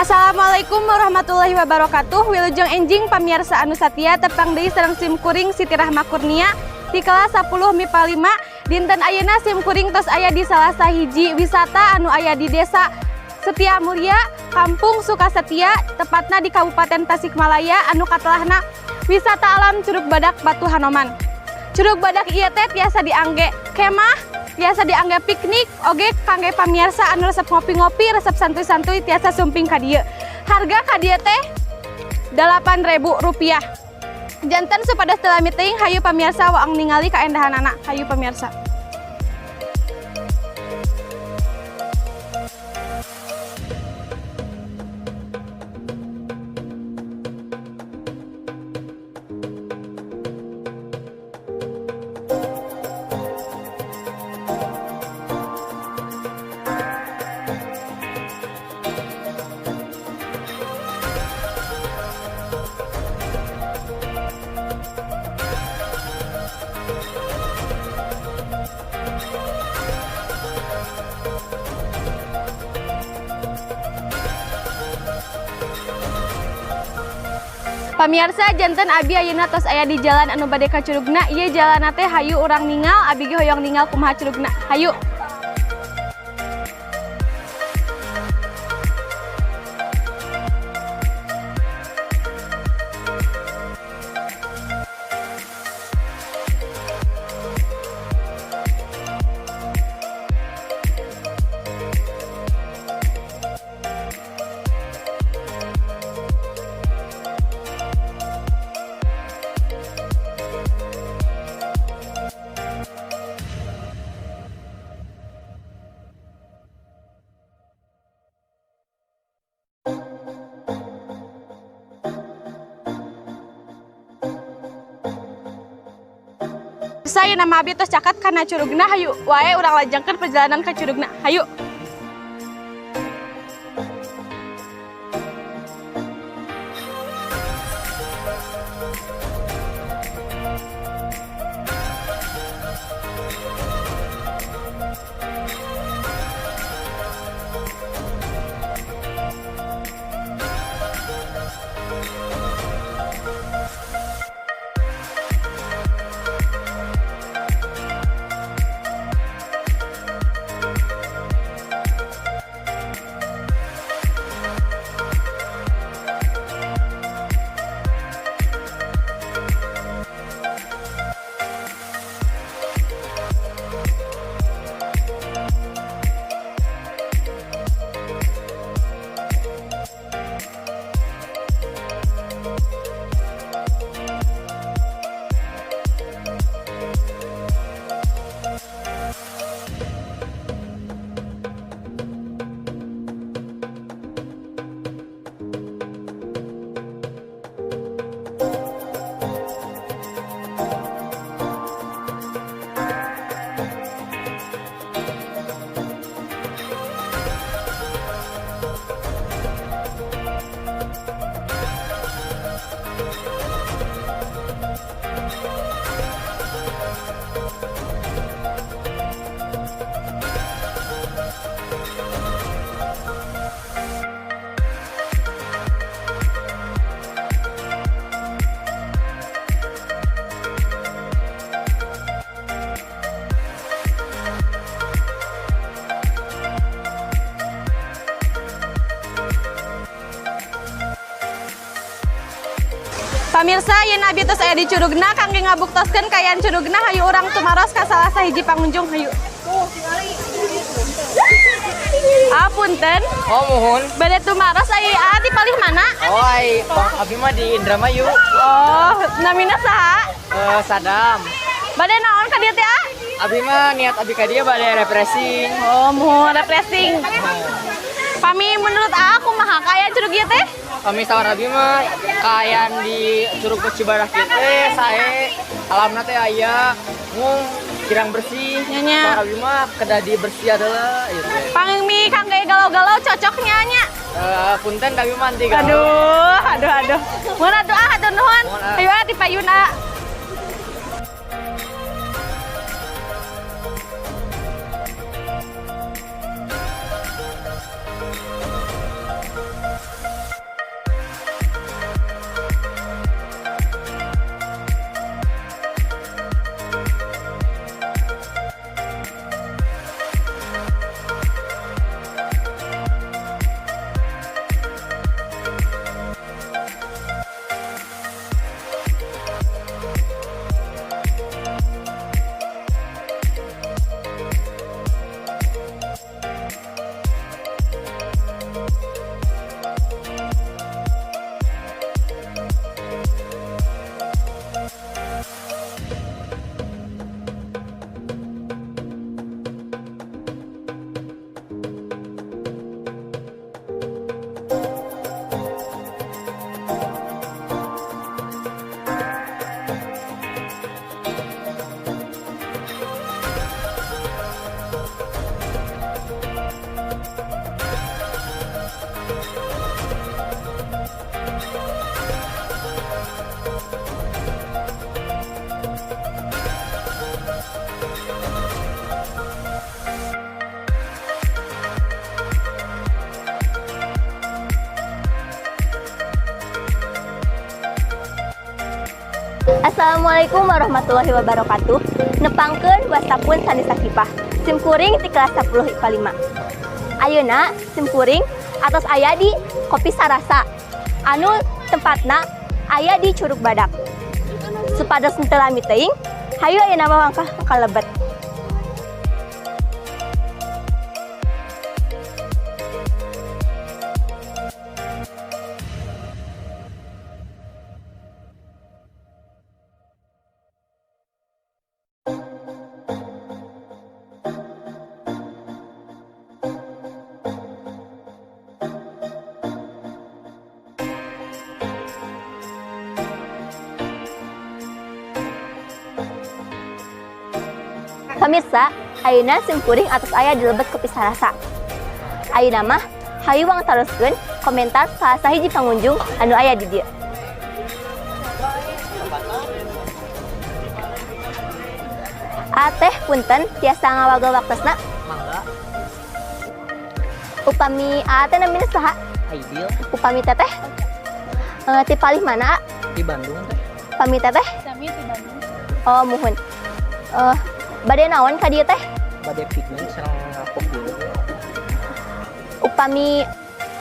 Assalamualaikum warahmatullahi wabarakatuh. Wilujeng enjing pamirsa anu satia tepang deui sareng simkuring Siti Rahma Kurnia di kelas 10 MIPA 5. Dinten ayeuna simkuring tos aya di salah sahiji wisata anu aya di Desa Setia Mulia, Kampung Sukasetia, tepatna di Kabupaten Tasikmalaya anu katelahna wisata alam Curug Badak Batu Hanoman. Curug Badak ieu teh tiasa diangge kemah, biasa diangge piknik, oge kangge pamirsa anu resep ngopi-ngopi, resep santuy-santuy tiasa sumping ka dieu. Harga ka dieu teh Rp8.000. Janten supados teu lami teuing, hayu pamirsa waong ningali kaendahanana. Hayu pamirsa. Pamirsa, janten abi ayeuna tos aya di jalan anu bade ka curugna. Ieu jalanna teh hayu urang ningal, abi ge hoyong ningal kumaha curugna. Hayu. Saya nama abi tos cakat kana curugna, hayu wae urang lajengkeun perjalanan ka curugna. Hayu. Pamirsa, yen abi tos aya di curugna kangge ngabuktoskeun kayan curugna, hayu urang tumaros ka salah sahiji pangunjung. Hayu. Apunten. Oh, mohon. Bade tumaros aya di palih mana? Oh, abi mah di Indramayu. Oh, namina saha? Sadam. Bade naon ka dieu teh? Abi mah niat abi ka dieu bade refreshing. Oh, mohon refreshing. Pami menurut aku mah kaya curug ieu teh. Kami sawar abi mah kayan di Curug Cibadak kieu teh sae alamna teh aya mung kirang bersih. Nya. Sawar abi mah kedadi bersih adalah ieu teh. Pangmi kangge galau-galau cocoknya nya. Punten kami mah anti galau. Aduh. Mun doa hatur nuhun. Ayo dipayuna. Assalamualaikum warahmatullahi wabarakatuh. Nepangkeun wastapun sani sakipah. Sim kuring ti kelas 10 IPA 5. Ayeuna sim kuring atos aya di Kopi Sarasa. Anu tempatna aya di Curug Badak. Supados teu lami teuing, hayu ayeuna mah mangkah kalebet. Pemirsa, ayeuna sim kuring atos aya di Lebet Kopi Sarasa. Ayeuna mah hayu wang taroskeun komentar salah sahiji pengunjung anu aya di dieu. Teh punten tiasa ngawagel waktosna. Mangga. Upami teh namina saha? Aidil Upami teteh ti palih mana? di Bandung teh. Upami teteh? Kami di Bandung. Oh, muhun. Bade naon ka dieu teh? Bade piknik sareng ngapok dulu. Upami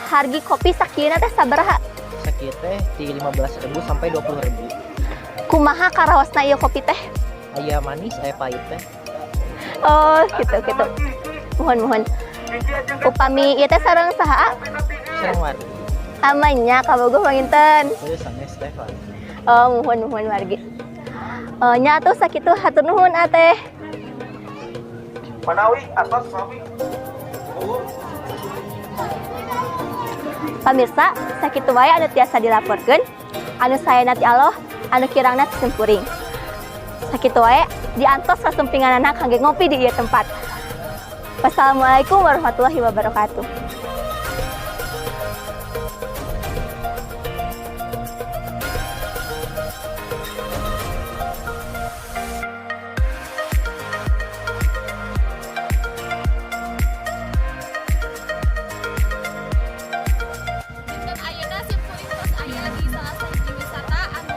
hargi kopi sakieuna teh sabaraha? Sakit teh di 15.000 sampai 20.000. Kumaha karaosna ieu kopi teh? Aya manis, aya pahit teh. Oh, gitu. Muhun. Upami ieu teh sareng saha? Sareng wargi. Amanya kabogoh panginten. Teu sanes teh Pak. Oh, muhun wargi. Nya atuh sakitu hatur nuhun teh. Manawi atas sami. Pamirsa, sakitu wae anu tiasa dilaporkeun. Anu saena ti Allah, anu kirangna ti sim kuring. Sakitu wae diantos sasumpinganana kangge ngopi di ieu tempat. Wassalamualaikum warahmatullahi wabarakatuh. Dinten ayeuna sim kuring tos aya di salah sahiji wisata anu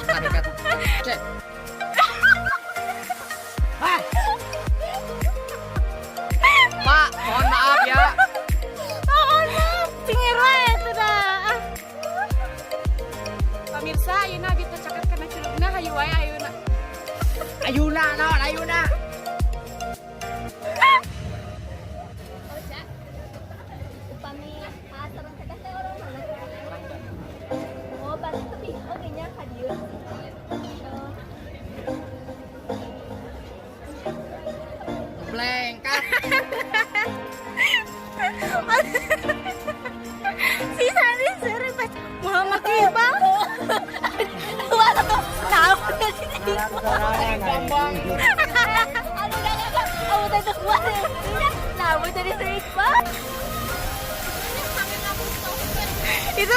Tarikat. Cek. Pak, mohon maaf ya. Cingir wae teu dah. Pamirsa, ayeuna abi teu caket kana curugna hayu wae ayeuna. Ayuna naon ayuna. Upami sareng teteh teh orang mana? Oh, berarti tapi oge nya ka dieu. Blengkat. Si Sani seureun pas Muhammad Iqbal. Wah, tuh tahu dari sini. Bambang. Aduh, enggak. Kamu teh teu kuat. Nah, mau jadi Iqbal. Itu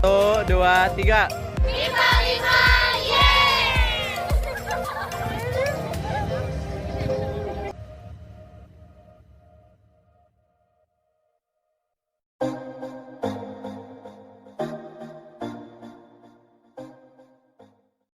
1, 2, 3. MIPA 5.